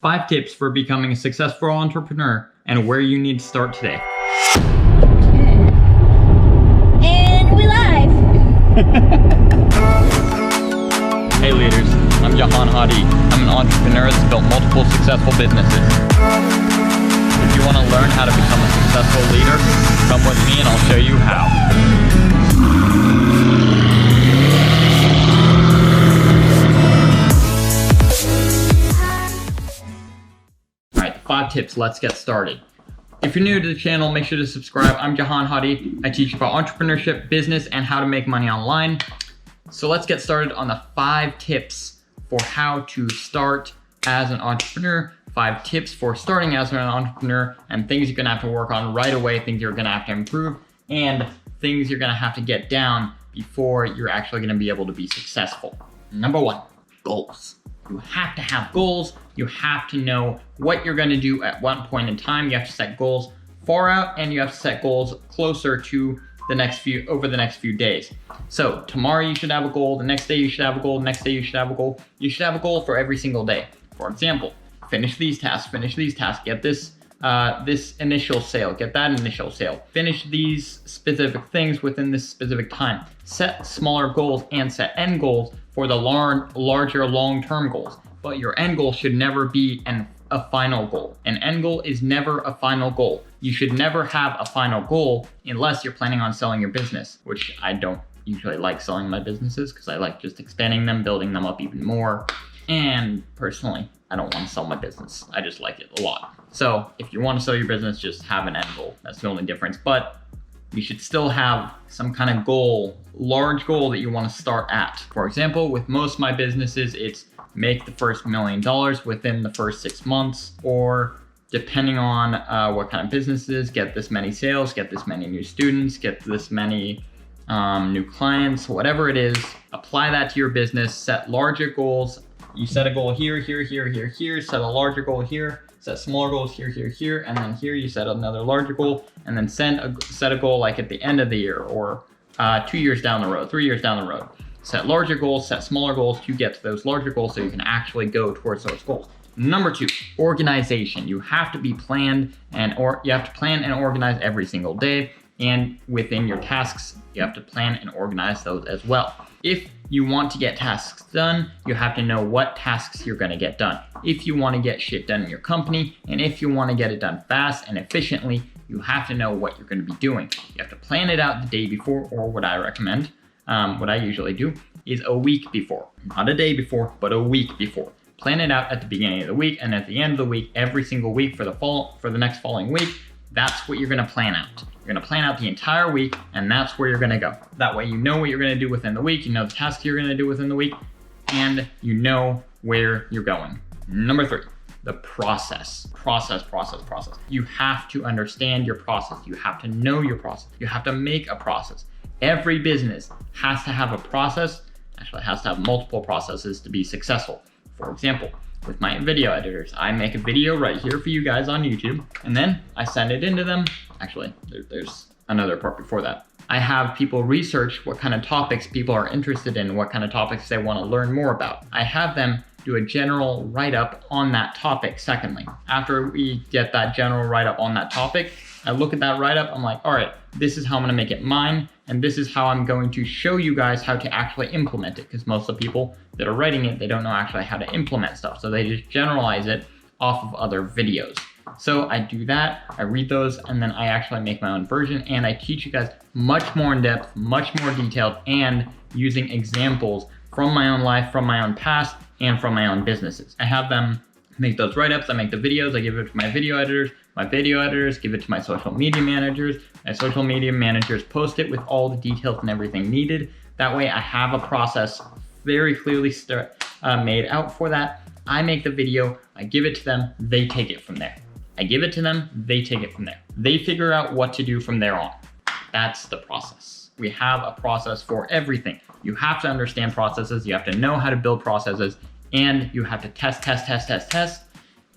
5 tips for becoming a successful entrepreneur and where you need to start today. Okay. And we live. Hey leaders, I'm Jahan Hadi. I'm an entrepreneur that's built multiple successful businesses. If you want to learn how to become a successful leader, come with me and I'll show you how. Alright, 5 tips, let's get started. If you're new to the channel, make sure to subscribe. I'm Jahan Hadi. I teach about entrepreneurship, business, and how to make money online. So let's get started on the 5 tips for how to start as an entrepreneur, 5 tips for starting as an entrepreneur, and things you're gonna have to work on right away, things you're gonna have to improve, and things you're gonna have to get down before you're actually gonna be able to be successful. Number 1, goals. You have to have goals. You have to know what you're gonna do at one point in time. You have to set goals far out, and you have to set goals closer to over the next few days. So tomorrow you should have a goal, the next day you should have a goal, the next day you should have a goal. You should have a goal for every single day. For example, finish these tasks, get this initial sale, get that initial sale. Finish these specific things within this specific time. Set smaller goals and set end goals for the larger long-term goals. But your end goal should never be a final goal. An end goal is never a final goal. You should never have a final goal unless you're planning on selling your business, which I don't usually like selling my businesses because I like just expanding them, building them up even more. And personally, I don't want to sell my business. I just like it a lot. So if you want to sell your business, just have an end goal. That's the only difference. But you should still have some kind of goal, large goal that you want to start at. For example, with most of my businesses, it's make the first $1 million within the first 6 months, or depending on what kind of business it is, get this many sales, get this many new students, get this many new clients, whatever it is, apply that to your business, set larger goals. You set a goal here, set a larger goal here, set smaller goals here, and then here you set another larger goal, and then set a goal like at the end of the year, or 2 years down the road, 3 years down the road. Set larger goals, set smaller goals to get to those larger goals so you can actually go towards those goals. Number 2, organization. You have to be planned you have to plan and organize every single day, and within your tasks, you have to plan and organize those as well. If you want to get tasks done, you have to know what tasks you're gonna get done. If you wanna get shit done in your company, and if you wanna get it done fast and efficiently, you have to know what you're gonna be doing. You have to plan it out the day before, or what I recommend, what I usually do, is a week before. Not a day before, but a week before. Plan it out at the beginning of the week, and at the end of the week, every single week for the next following week, that's what you're gonna plan out. You're gonna plan out the entire week, and that's where you're gonna go. That way you know what you're gonna do within the week, you know the tasks you're gonna do within the week, and you know where you're going. Number 3, the process. Process. You have to understand your process. You have to know your process. You have to make a process. Every business has to have a process, actually has to have multiple processes to be successful. For example, with my video editors, I make a video right here for you guys on YouTube, and then I send it into them. Actually, there's another part before that. I have people research what kind of topics people are interested in, what kind of topics they want to learn more about. I have them do a general write-up on that topic secondly. After we get that general write-up on that topic, I look at that write-up, I'm like, all right, this is how I'm gonna make it mine, and this is how I'm going to show you guys how to actually implement it, because most of the people that are writing it, they don't know actually how to implement stuff, so they just generalize it off of other videos. So I do that, I read those, and then I actually make my own version, and I teach you guys much more in depth, much more detailed, and using examples from my own life, from my own past, and from my own businesses. I have them make those write-ups, I make the videos, I give it to my video editors give it to my social media managers post it with all the details and everything needed. That way I have a process very clearly made out for that. I make the video, I give it to them, they take it from there. I give it to them, they take it from there. They figure out what to do from there on. That's the process. We have a process for everything. You have to understand processes, you have to know how to build processes, and you have to test.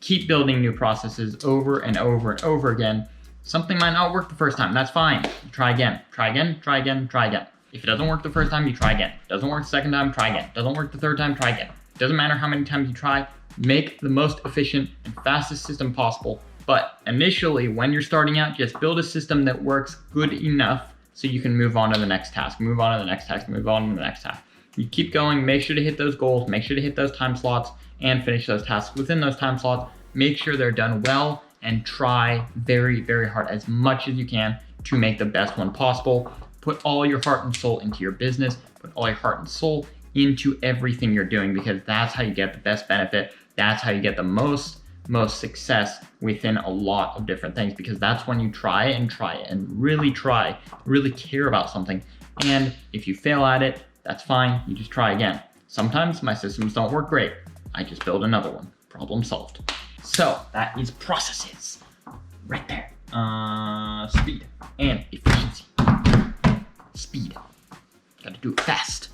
Keep building new processes over and over again. Something might not work the first time, that's fine. Try again. If it doesn't work the first time, you try again. Doesn't work the second time, try again. Doesn't work the third time, try again. Doesn't matter how many times you try, Make the most efficient and fastest system possible. But initially, when you're starting out, just build a system that works good enough so you can move on to the next task, move on to the next task, move on to the next task. You keep going, make sure to hit those goals, make sure to hit those time slots, and finish those tasks within those time slots. Make sure they're done well, and try very, very hard, as much as you can, to make the best one possible. Put all your heart and soul into your business, put all your heart and soul into everything you're doing, because that's how you get the best benefit. That's how you get the most success within a lot of different things, because that's when you try and really care about something. And if you fail at it, that's fine. You just try again. Sometimes my systems don't work great. I just build another one. Problem solved. So that is processes right there. Speed and efficiency. Speed. Got to do it fast.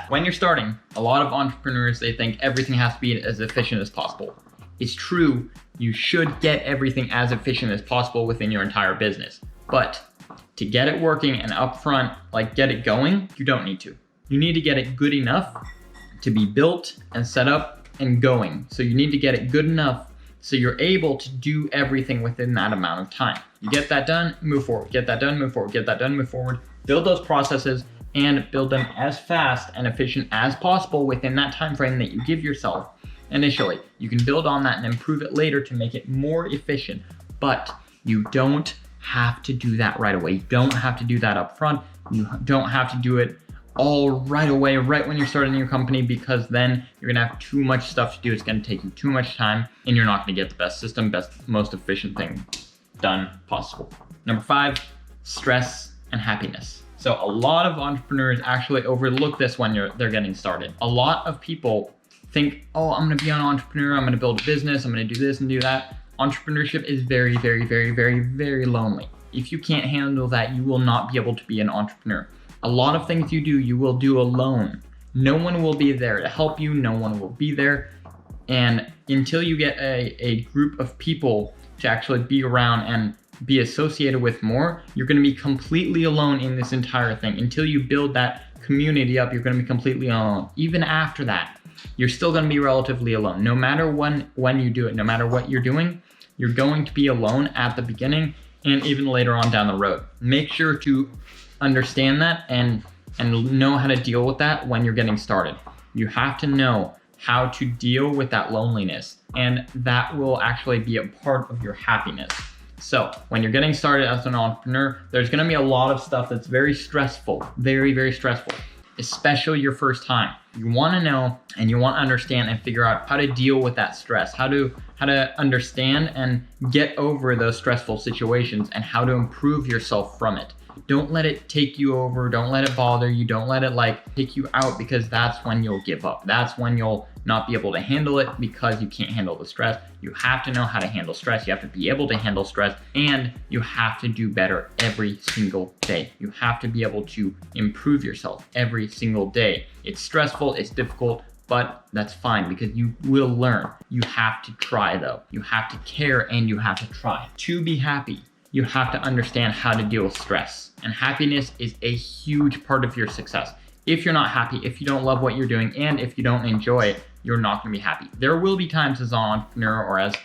When you're starting, a lot of entrepreneurs, they think everything has to be as efficient as possible. It's true, you should get everything as efficient as possible within your entire business. But to get it working and upfront, like get it going, you don't need to. You need to get it good enough to be built and set up and going. So you need to get it good enough so you're able to do everything within that amount of time. You get that done, move forward. Get that done, move forward. Get that done, move forward. Build those processes and build them as fast and efficient as possible within that time frame that you give yourself initially. You can build on that and improve it later to make it more efficient, but you don't have to do that right away. You don't have to do that up front. You don't have to do it all right away, right when you're starting your company, because then you're gonna have too much stuff to do. It's gonna take you too much time, and you're not gonna get the best system, most efficient thing done possible. Number 5, stress and happiness. So a lot of entrepreneurs actually overlook this when they're getting started. A lot of people think, oh, I'm gonna be an entrepreneur, I'm gonna build a business, I'm gonna do this and do that. Entrepreneurship is very, very, very, very, very lonely. If you can't handle that, you will not be able to be an entrepreneur. A lot of things you do, you will do alone. No one will be there to help you, no one will be there. And until you get a group of people to actually be around and be associated with more, you're gonna be completely alone in this entire thing. Until you build that community up, you're gonna be completely alone. Even after that, you're still gonna be relatively alone. No matter when you do it, no matter what you're doing, you're going to be alone at the beginning and even later on down the road. Make sure to understand that and know how to deal with that when you're getting started. You have to know how to deal with that loneliness, and that will actually be a part of your happiness. So when you're getting started as an entrepreneur, there's gonna be a lot of stuff that's very stressful, very, very stressful, especially your first time. You wanna know and you wanna understand and figure out how to deal with that stress, how to understand and get over those stressful situations, and how to improve yourself from it. Don't let it take you over. Don't let it bother you. Don't let it take you out, because that's when you'll give up. That's when you'll not be able to handle it, because you can't handle the stress. You have to know how to handle stress. You have to be able to handle stress, and you have to do better every single day. You have to be able to improve yourself every single day. It's stressful, it's difficult, but that's fine, because you will learn. You have to try though. You have to care and you have to try. To be happy, you have to understand how to deal with stress. And happiness is a huge part of your success. If you're not happy, if you don't love what you're doing, and if you don't enjoy it, you're not gonna be happy. There will be times as an entrepreneur, or as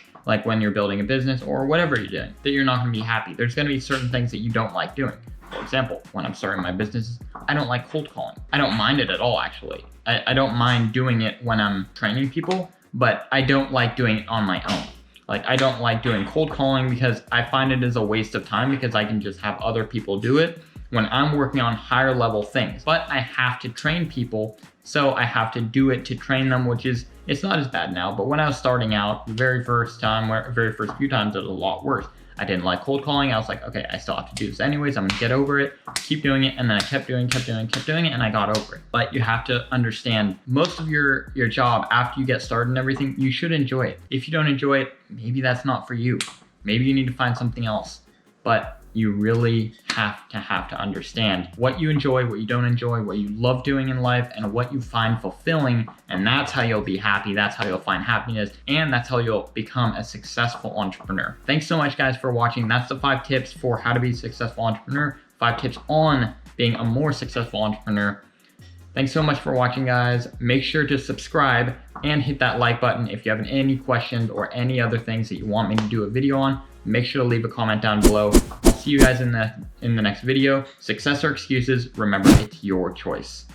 when you're building a business or whatever you're doing, that you're not gonna be happy. There's gonna be certain things that you don't like doing. For example, when I'm starting my business, I don't like cold calling. I don't mind it at all, actually. I don't mind doing it when I'm training people, but I don't like doing it on my own. I don't like doing cold calling, because I find it is a waste of time, because I can just have other people do it when I'm working on higher level things. But I have to train people, so I have to do it to train them, it's not as bad now. But when I was starting out, the very first few times, it was a lot worse. I didn't like cold calling. I was like, okay, I still have to do this anyways. I'm gonna get over it, keep doing it. And then I kept doing it, and I got over it. But you have to understand, most of your job after you get started and everything, you should enjoy it. If you don't enjoy it, maybe that's not for you. Maybe you need to find something else. But you really have to understand what you enjoy, what you don't enjoy, what you love doing in life, and what you find fulfilling. And that's how you'll be happy. That's how you'll find happiness. And that's how you'll become a successful entrepreneur. Thanks so much, guys, for watching. That's the 5 tips for how to be a successful entrepreneur, 5 tips on being a more successful entrepreneur. Thanks so much for watching, guys. Make sure to subscribe and hit that like button. If you have any questions or any other things that you want me to do a video on, make sure to leave a comment down below. I'll see you guys in the next video. Success or excuses, remember, it's your choice.